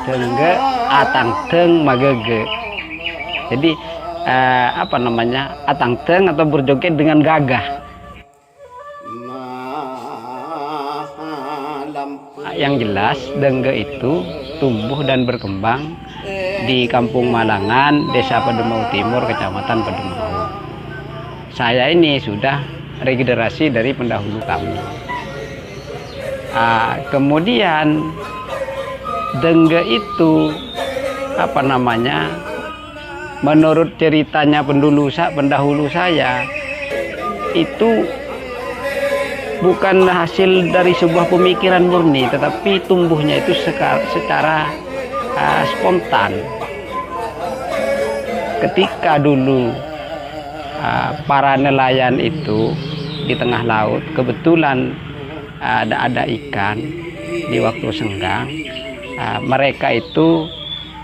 Dengge atang teng magege. Jadi apa namanya, atang teng atau berjoget dengan gagah. Yang jelas dengge itu tumbuh dan berkembang di Kampung Malangan, Desa Pademau Timur, Kecamatan Pademau. Saya ini sudah regenerasi dari pendahulu kami. Kemudian dengge itu apa namanya, menurut ceritanya pendahulu saya itu bukan hasil dari sebuah pemikiran murni, tetapi tumbuhnya itu secara spontan. Ketika dulu para nelayan itu di tengah laut kebetulan ada ikan di waktu senggang, mereka itu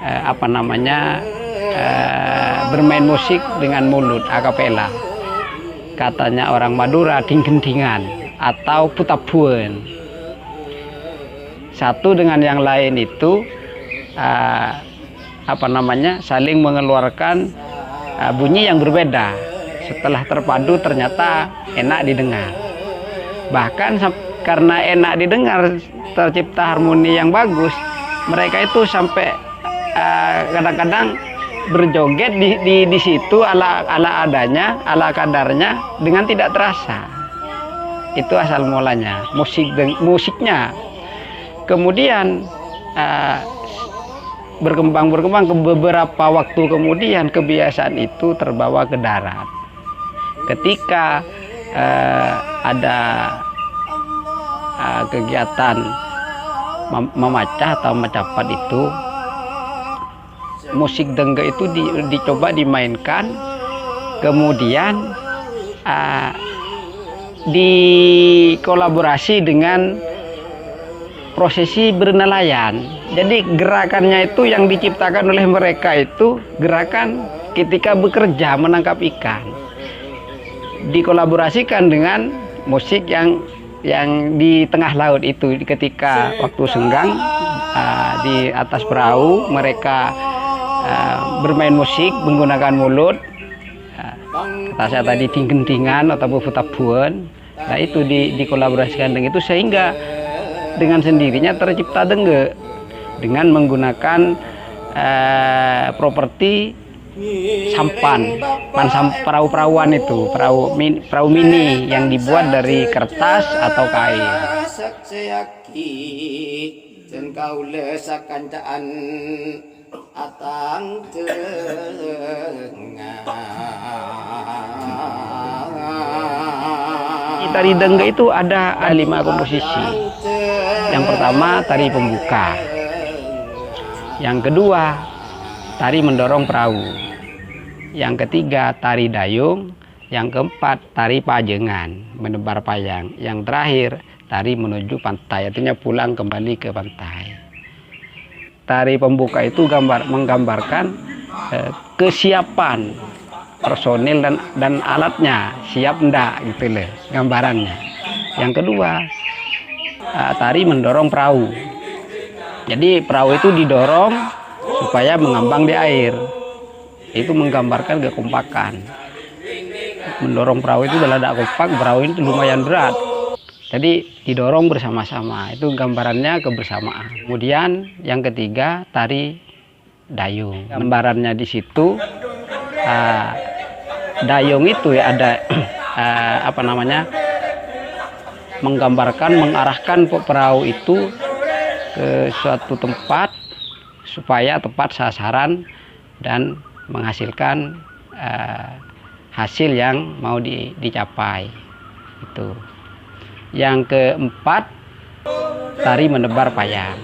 apa namanya, bermain musik dengan mulut, akapela. Katanya orang Madura, ding-gendingan atau putapuan. Satu dengan yang lain itu apa namanya, saling mengeluarkan bunyi yang berbeda. Setelah terpadu ternyata enak didengar. Bahkan karena enak didengar, tercipta harmoni yang bagus, mereka itu sampai kadang-kadang berjoget di situ ala adanya, ala kadarnya, dengan tidak terasa. Itu asal mulanya musiknya. Kemudian berkembang ke beberapa waktu kemudian kebiasaan itu terbawa ke darat. Ketika ada kegiatan memacah atau mecapat itu, musik dengge itu dicoba dimainkan, kemudian dikolaborasi dengan prosesi bernelayan. Jadi gerakannya itu yang diciptakan oleh mereka itu gerakan ketika bekerja menangkap ikan, dikolaborasikan dengan musik yang di tengah laut itu. Ketika waktu senggang di atas perahu mereka bermain musik menggunakan mulut, kata saya tadi ding-gendingan atau putapuan. Nah itu dikolaborasikan dengan itu, sehingga dengan sendirinya tercipta dengge dengan menggunakan properti sampan perahu-perahuan itu, perahu mini yang dibuat dari kertas atau kain. Tari dengge itu ada 5 komposisi. Yang pertama tari pembuka, yang kedua tari mendorong perahu, yang ketiga tari dayung, yang keempat tari pajengan menebar payang, yang terakhir tari menuju pantai, artinya pulang kembali ke pantai. Tari pembuka itu menggambarkan kesiapan personil dan alatnya, siap enggak gitu loh gambarannya. Yang kedua tari mendorong perahu, jadi perahu itu didorong supaya mengambang di air. Itu menggambarkan kekompakan. Mendorong perahu itu dalam ada kompak, perahu itu lumayan berat, jadi didorong bersama-sama. Itu gambarannya kebersamaan. Kemudian yang ketiga tari dayung, gambarannya di situ dayung itu ya ada apa namanya, menggambarkan, mengarahkan perahu itu ke suatu tempat supaya tepat sasaran dan menghasilkan hasil yang mau dicapai. Itu. Yang keempat tari menebar payang.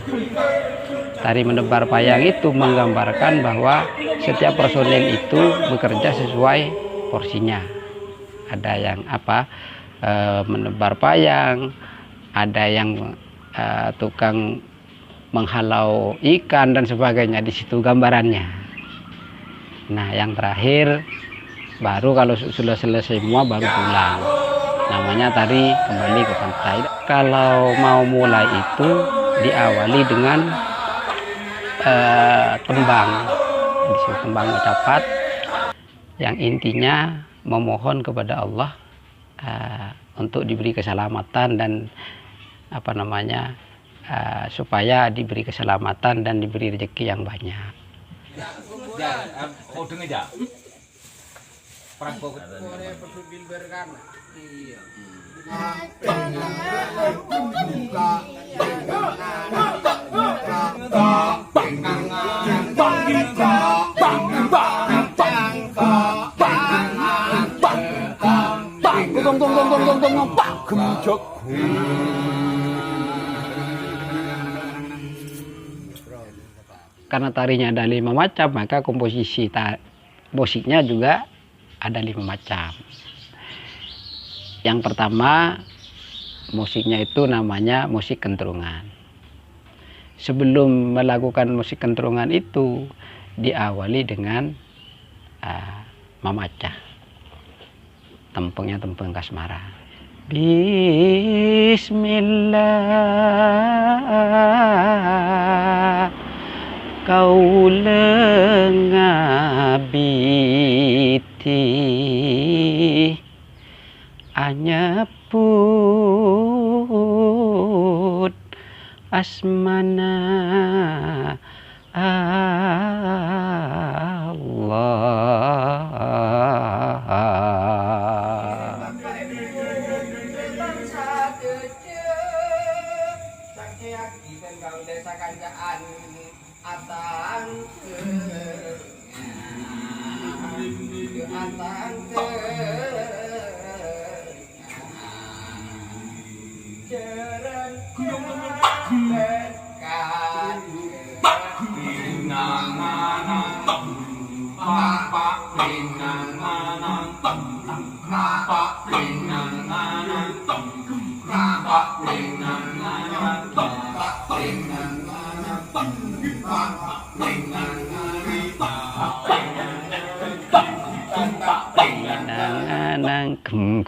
Tari menebar payang itu menggambarkan bahwa setiap personil itu bekerja sesuai porsinya. Ada yang menebar payang, ada yang tukang menghalau ikan dan sebagainya, di situ gambarannya. Nah, yang terakhir baru kalau sudah selesai semua baru pulang. Namanya tari kembali ke pantai. Kalau mau mulai itu diawali dengan tembang. Disitu tembang ucapat yang intinya memohon kepada Allah untuk diberi keselamatan dan supaya diberi keselamatan dan diberi rezeki yang banyak. Karena tarinya ada 5 macam, maka komposisi musiknya juga ada 5 macam. Yang pertama, musiknya itu namanya musik kentrungan. Sebelum melakukan musik kentrungan itu diawali dengan memacah. Tempengnya tempeng kasmaran. Bismillah kau lengabiti anyeput asmana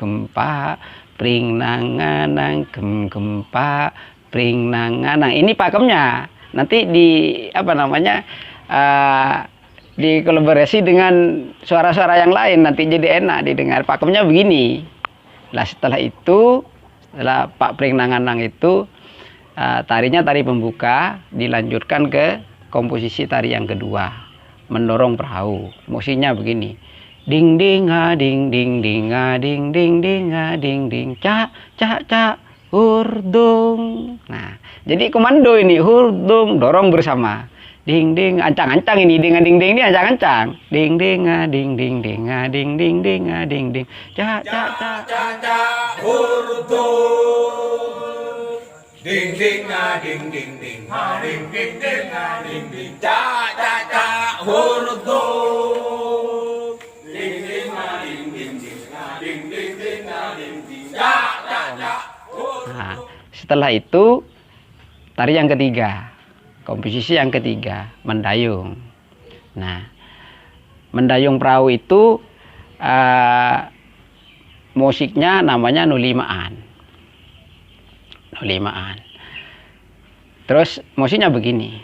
gempa pring nanganang gempa pring nanganang. Ini pakemnya. Nanti dikolaborasi dengan suara-suara yang lain, nanti jadi enak didengar. Pakemnya begini. Nah, setelah Pak Pring Nanganang itu tarinya tari pembuka, dilanjutkan ke komposisi tari yang kedua, mendorong perahu. Musiknya begini. Ding ding a ding ding ding a ding ding ding a ding ding ca ca ca hurdung. Nah, jadi komando ini hurdung, dorong bersama. Ding ding, ancang-ancang ini, ding ding ding ini ancang-ancang. Ding ding a ding ding ding a ding ding ding a ding ding ca ca ca ca hurdung. Ding ding a ding ding ding a ding ding ding a ding ding ca ca ca hurdung. Nah, setelah itu tari yang ketiga, komposisi yang ketiga, mendayung. Nah, mendayung perahu itu musiknya namanya nulimaan. Nulimaan. Terus musiknya begini.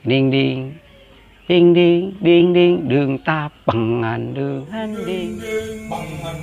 Ding ding ding ding ding ding dung tapengan dung handing pangan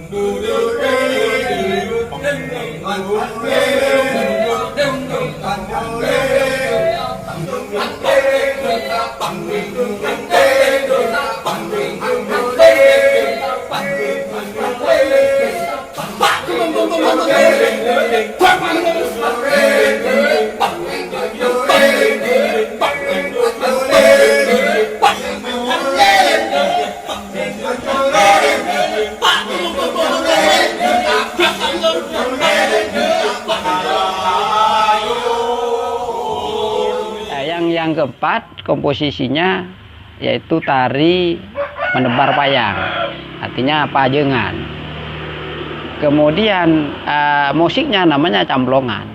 yang keempat komposisinya yaitu tari menebar payang, artinya pajengan. Kemudian musiknya namanya camplongan.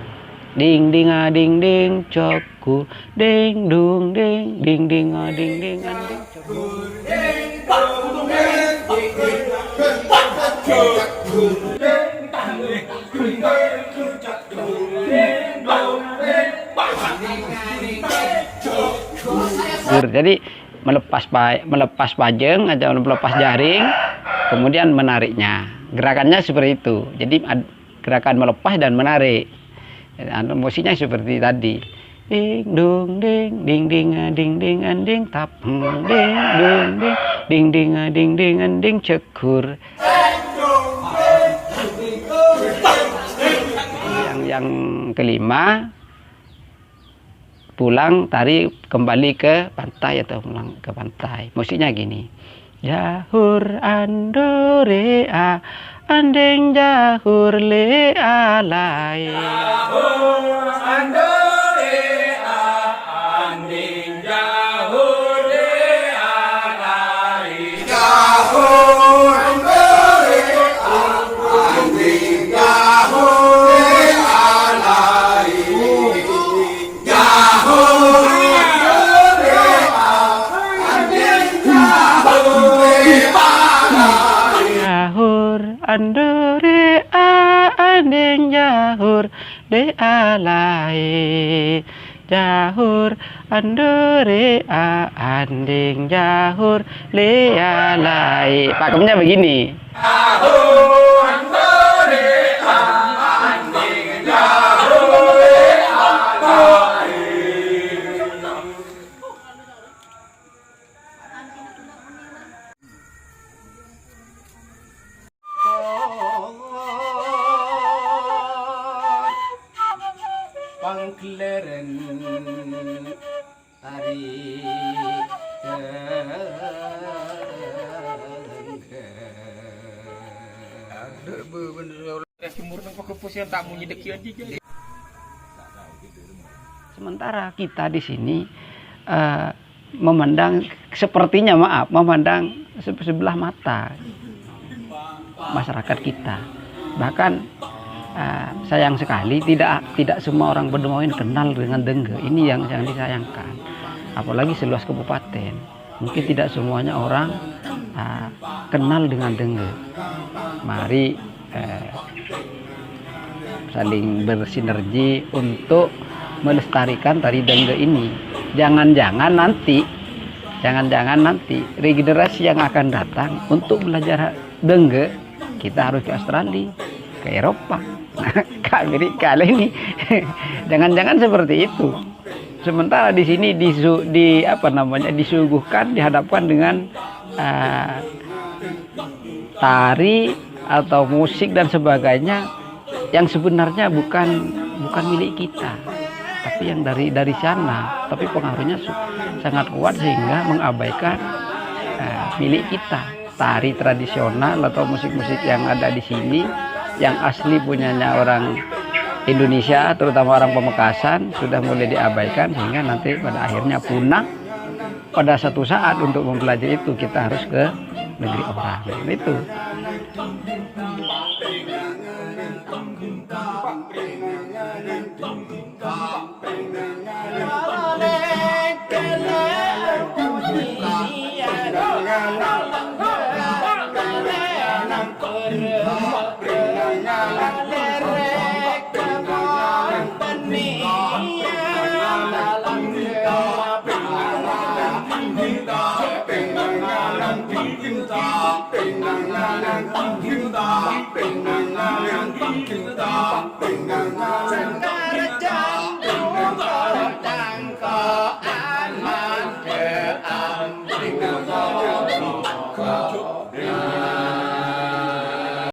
Ding ding a ding ding cokur, ding dung ding ding ding a ding ding a ding cokur. Jadi melepas pajeng atau melepas jaring, kemudian menariknya. Gerakannya seperti itu. Jadi gerakan melepas dan menarik. Musiknya seperti tadi. Ding dung ding ding ding a ding ding a ding tap ding dung ding ding ding a ding ding a ding cekur. Yang kelima, pulang tari kembali ke pantai atau pulang ke pantai. Musiknya gini. Jahur andore a andeng jahur le alai. Jahur andore a andeng jahur le alai. Jahur andore a andeng jahur le alai. Jahur andore a andeng jahur de alai. Jahur andore a andeng jahur le alai. Pakemnya begini. Jahur andore a andeng jahur le alai. Pangkleren tari sementara kita di sini memandang memandang sebelah mata masyarakat kita. Bahkan sayang sekali tidak semua orang Benoa kenal dengan Dengge. Ini yang disayangkan. Apalagi seluas kabupaten, mungkin tidak semuanya orang kenal dengan Dengge. Mari saling bersinergi untuk melestarikan tari Dengge ini. Jangan-jangan nanti regenerasi yang akan datang untuk belajar Dengge, kita harus ke Australia, ke Eropa, ke Amerika ini. Jangan-jangan seperti itu. Sementara di sini disuguhkan, dihadapkan dengan tari atau musik dan sebagainya yang sebenarnya bukan milik kita, tapi yang dari sana. Tapi pengaruhnya sangat kuat sehingga mengabaikan milik kita. Tari tradisional atau musik-musik yang ada di sini yang asli punyanya orang Indonesia, terutama orang Pamekasan, sudah mulai diabaikan sehingga nanti pada akhirnya punah. Pada satu saat untuk mempelajari itu kita harus ke negeri orang. Itu.